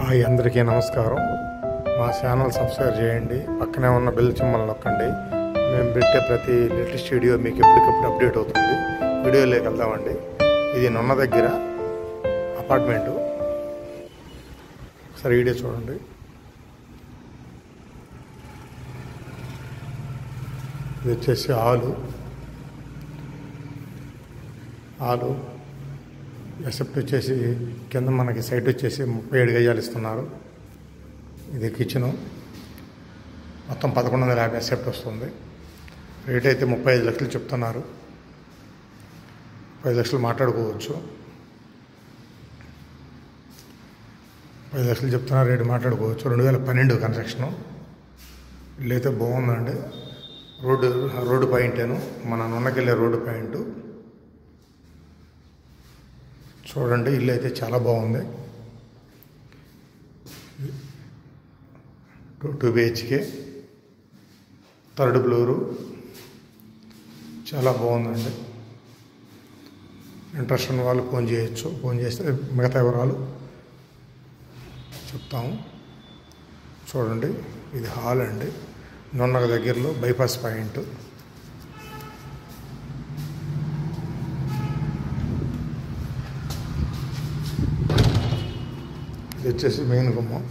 Hi, అందరికీ నమస్కారం. మా ఛానల్ సబ్స్క్రైబ్ చేయండి, పక్కనే ఉన్న బెల్ సింబల్ నొక్కండి. మేము పెట్టే ప్రతి లేటెస్ట్ వీడియో మీకు ఎప్పటికప్పుడు అప్డేట్ అవుతుంది. వీడియోలోకి వెళ్దామండి. ఇది నున్న దగ్గర అపార్ట్మెంటు. ఒకసారి వీడియో చూడండి. ఇది వచ్చేసి హాలు ఎసెప్ట్ వచ్చేసి కింద మనకి సైట్ వచ్చేసి 37 గజాలు ఇస్తున్నారు. ఇది కిచెను. మొత్తం 1150 ఎసెప్ట్ వస్తుంది. రేట్ అయితే 35 లక్షలు చెప్తున్నారు. 10 లక్షలు మాట్లాడుకోవచ్చు. 10 లక్షలు చెప్తున్నారు, రేటు మాట్లాడుకోవచ్చు. 2012 కన్స్ట్రక్షను. ఇల్లు అయితే బాగుందండి. రోడ్డు పాయింటేను, మన నున్నకెళ్ళే రోడ్డు పాయింట్. చూడండి, ఇల్లు అయితే చాలా బాగుంది. 2 BHK, 3rd ఫ్లోరు. చాలా బాగుందండి. ఇంట్రెస్ట్ ఉన్న వాళ్ళు ఫోన్ చేయొచ్చు. ఫోన్ చేస్తే మిగతా వివరాలు చెప్తాము. చూడండి, ఇది హాల్ అండి. నున్నగ దగ్గరలో బైపాస్ పాయింట్. ఇది వచ్చేసి మెయిన్ గుమ్మం.